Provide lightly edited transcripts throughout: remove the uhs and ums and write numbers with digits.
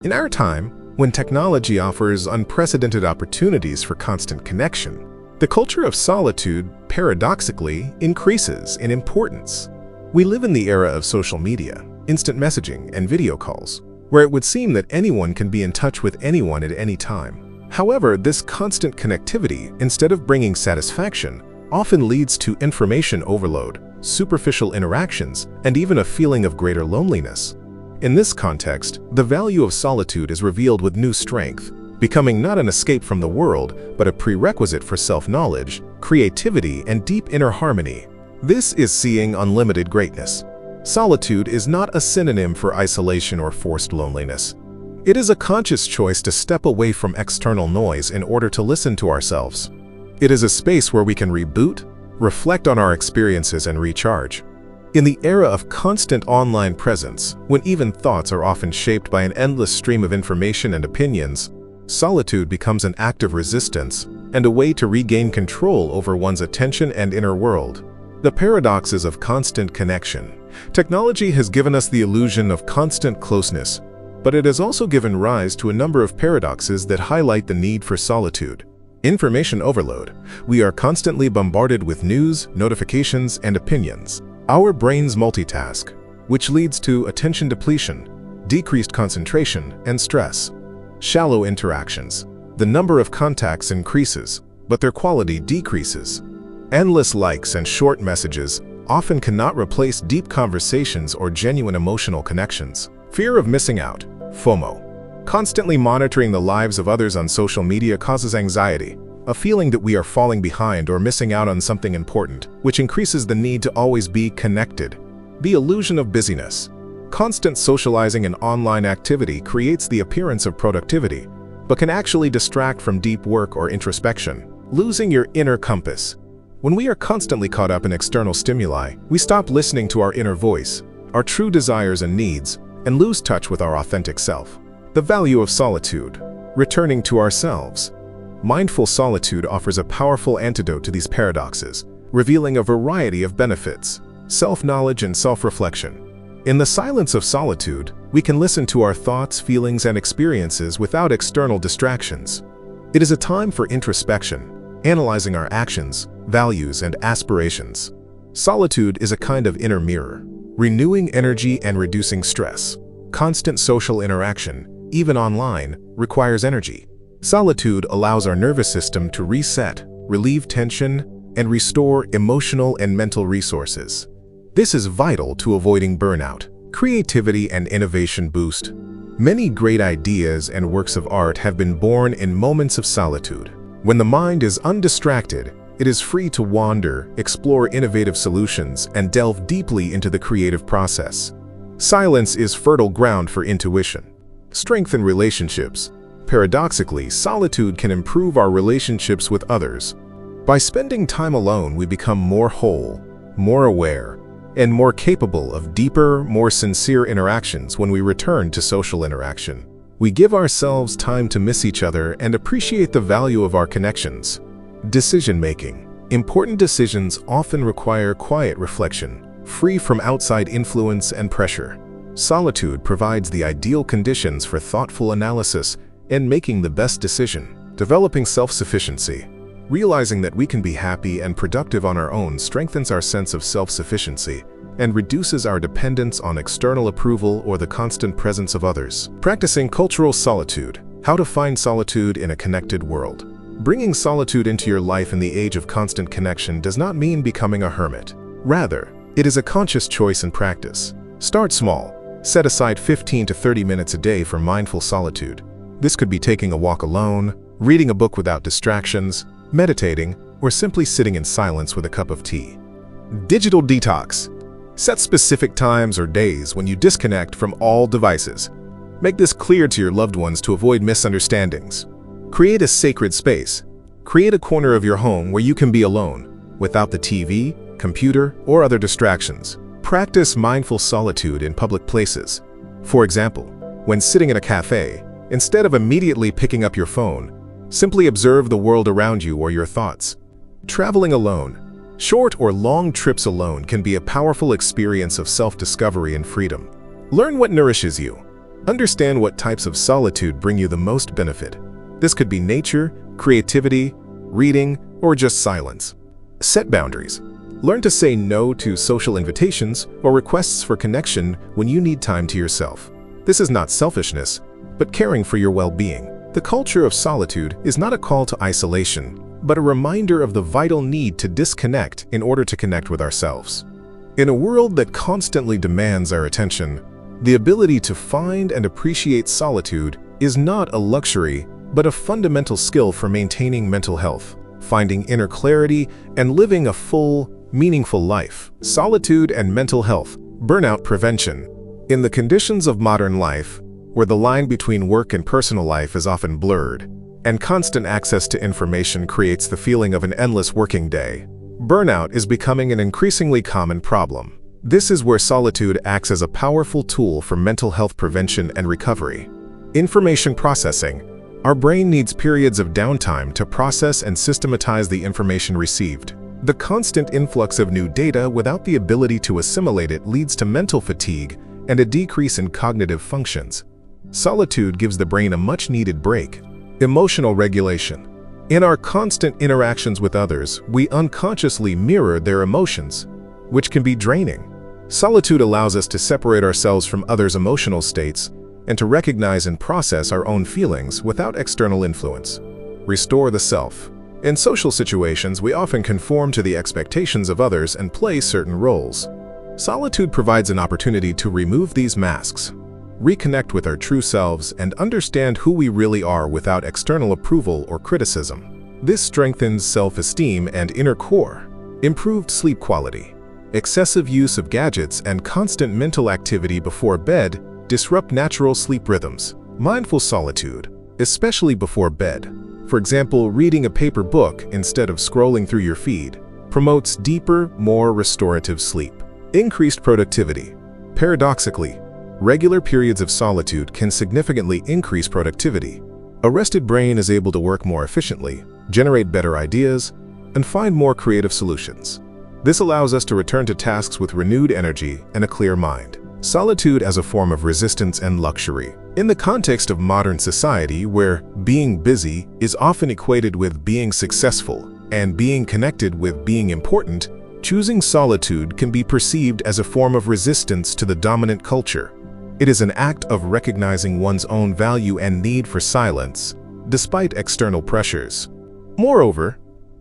In our time, when technology offers unprecedented opportunities for constant connection, the culture of solitude, paradoxically, increases in importance. We live in the era of social media, instant messaging, and video calls, where it would seem that anyone can be in touch with anyone at any time. However, this constant connectivity, instead of bringing satisfaction, often leads to information overload, superficial interactions, and even a feeling of greater loneliness. In this context, the value of solitude is revealed with new strength, becoming not an escape from the world, but a prerequisite for self-knowledge, creativity, and deep inner harmony. This is seeing unlimited greatness. Solitude is not a synonym for isolation or forced loneliness. It is a conscious choice to step away from external noise in order to listen to ourselves. It is a space where we can reboot, reflect on our experiences, and recharge. In the era of constant online presence, when even thoughts are often shaped by an endless stream of information and opinions, solitude becomes an act of resistance and a way to regain control over one's attention and inner world. The paradoxes of constant connection. Technology has given us the illusion of constant closeness, but it has also given rise to a number of paradoxes that highlight the need for solitude. Information overload. We are constantly bombarded with news, notifications, and opinions. Our brains multitask, which leads to attention depletion, decreased concentration, and stress. Shallow interactions. The number of contacts increases, but their quality decreases. Endless likes and short messages often cannot replace deep conversations or genuine emotional connections. Fear of missing out, FOMO. Constantly monitoring the lives of others on social media causes anxiety, a feeling that we are falling behind or missing out on something important, which increases the need to always be connected. The illusion of busyness. Constant socializing and online activity creates the appearance of productivity, but can actually distract from deep work or introspection. Losing your inner compass. When we are constantly caught up in external stimuli, we stop listening to our inner voice, our true desires and needs, and lose touch with our authentic self. The value of solitude. Returning to ourselves. Mindful solitude offers a powerful antidote to these paradoxes, revealing a variety of benefits, self-knowledge and self-reflection. In the silence of solitude, we can listen to our thoughts, feelings, and experiences without external distractions. It is a time for introspection, analyzing our actions, values, and aspirations. Solitude is a kind of inner mirror, renewing energy and reducing stress. Constant social interaction, even online, requires energy. Solitude allows our nervous system to reset, relieve tension, and restore emotional and mental resources. This is vital to avoiding burnout. Creativity and innovation boost. Many great ideas and works of art have been born in moments of solitude. When the mind is undistracted, it is free to wander, explore innovative solutions, and delve deeply into the creative process. Silence is fertile ground for intuition. Strengthen relationships. Paradoxically, solitude can improve our relationships with others. By spending time alone, we become more whole, more aware, and more capable of deeper, more sincere interactions. When we return to social interaction, we give ourselves time to miss each other and appreciate the value of our connections. Decision-making. Important decisions often require quiet reflection, free from outside influence and pressure. Solitude provides the ideal conditions for thoughtful analysis and making the best decision. Developing self-sufficiency. Realizing that we can be happy and productive on our own strengthens our sense of self-sufficiency and reduces our dependence on external approval or the constant presence of others. Practicing cultural solitude. How to find solitude in a connected world. Bringing solitude into your life in the age of constant connection does not mean becoming a hermit. Rather, it is a conscious choice and practice. Start small. Set aside 15 to 30 minutes a day for mindful solitude. This could be taking a walk alone, reading a book without distractions, meditating, or simply sitting in silence with a cup of tea. Digital detox. Set specific times or days when you disconnect from all devices. Make this clear to your loved ones to avoid misunderstandings. Create a sacred space. Create a corner of your home where you can be alone, without the TV, computer, or other distractions. Practice mindful solitude in public places. For example, when sitting in a cafe, instead of immediately picking up your phone, simply observe the world around you or your thoughts. Traveling alone. Short or long trips alone can be a powerful experience of self-discovery and freedom. Learn what nourishes you. Understand what types of solitude bring you the most benefit. This could be nature, creativity, reading, or just silence. Set boundaries. Learn to say no to social invitations or requests for connection when you need time to yourself. This is not selfishness, but caring for your well-being. The culture of solitude is not a call to isolation, but a reminder of the vital need to disconnect in order to connect with ourselves. In a world that constantly demands our attention, the ability to find and appreciate solitude is not a luxury, but a fundamental skill for maintaining mental health, finding inner clarity, and living a full, meaningful life. Solitude and mental health. Burnout prevention. In the conditions of modern life, where the line between work and personal life is often blurred, and constant access to information creates the feeling of an endless working day, burnout is becoming an increasingly common problem. This is where solitude acts as a powerful tool for mental health prevention and recovery. Information processing. Our brain needs periods of downtime to process and systematize the information received. The constant influx of new data without the ability to assimilate it leads to mental fatigue and a decrease in cognitive functions. Solitude gives the brain a much-needed break. Emotional regulation. In our constant interactions with others, we unconsciously mirror their emotions, which can be draining. Solitude allows us to separate ourselves from others' emotional states and to recognize and process our own feelings without external influence. Restore the self. In social situations, we often conform to the expectations of others and play certain roles. Solitude provides an opportunity to remove these masks, reconnect with our true selves, and understand who we really are without external approval or criticism. This strengthens self-esteem and inner core. Improved sleep quality. Excessive use of gadgets and constant mental activity before bed disrupt natural sleep rhythms. Mindful solitude, especially before bed, for example, reading a paper book instead of scrolling through your feed, promotes deeper, more restorative sleep. Increased productivity. Paradoxically, regular periods of solitude can significantly increase productivity. A rested brain is able to work more efficiently, generate better ideas, and find more creative solutions. This allows us to return to tasks with renewed energy and a clear mind. Solitude as a form of resistance and luxury. In the context of modern society, where being busy is often equated with being successful and being connected with being important, choosing solitude can be perceived as a form of resistance to the dominant culture. It is an act of recognizing one's own value and need for silence, despite external pressures. Moreover,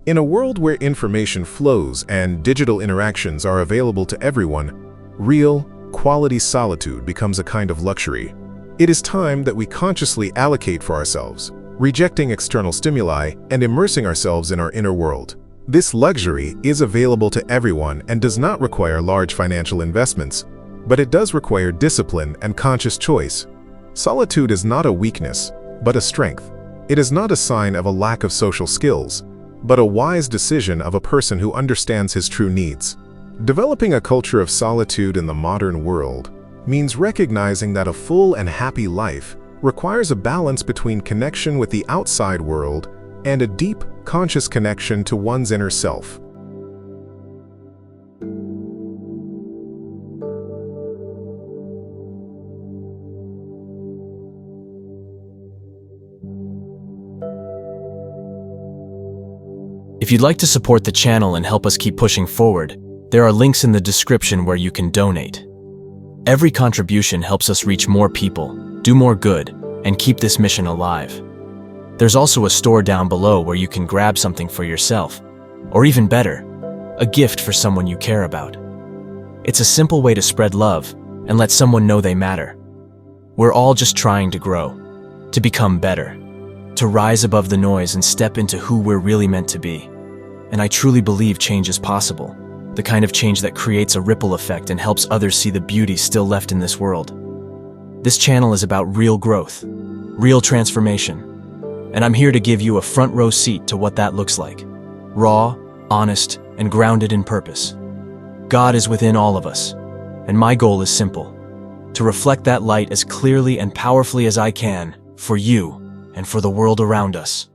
in a world where information flows and digital interactions are available to everyone, real, quality solitude becomes a kind of luxury. It is time that we consciously allocate for ourselves, rejecting external stimuli and immersing ourselves in our inner world. This luxury is available to everyone and does not require large financial investments, but it does require discipline and conscious choice. Solitude is not a weakness, but a strength. It is not a sign of a lack of social skills, but a wise decision of a person who understands his true needs. Developing a culture of solitude in the modern world means recognizing that a full and happy life requires a balance between connection with the outside world and a deep, conscious connection to one's inner self. If you'd like to support the channel and help us keep pushing forward, there are links in the description where you can donate. Every contribution helps us reach more people, do more good, and keep this mission alive. There's also a store down below where you can grab something for yourself, or even better, a gift for someone you care about. It's a simple way to spread love and let someone know they matter. We're all just trying to grow, to become better, to rise above the noise and step into who we're really meant to be. And I truly believe change is possible. The kind of change that creates a ripple effect and helps others see the beauty still left in this world. This channel is about real growth, real transformation, and I'm here to give you a front row seat to what that looks like. Raw, honest, and grounded in purpose. God is within all of us, and my goal is simple: to reflect that light as clearly and powerfully as I can, for you and for the world around us.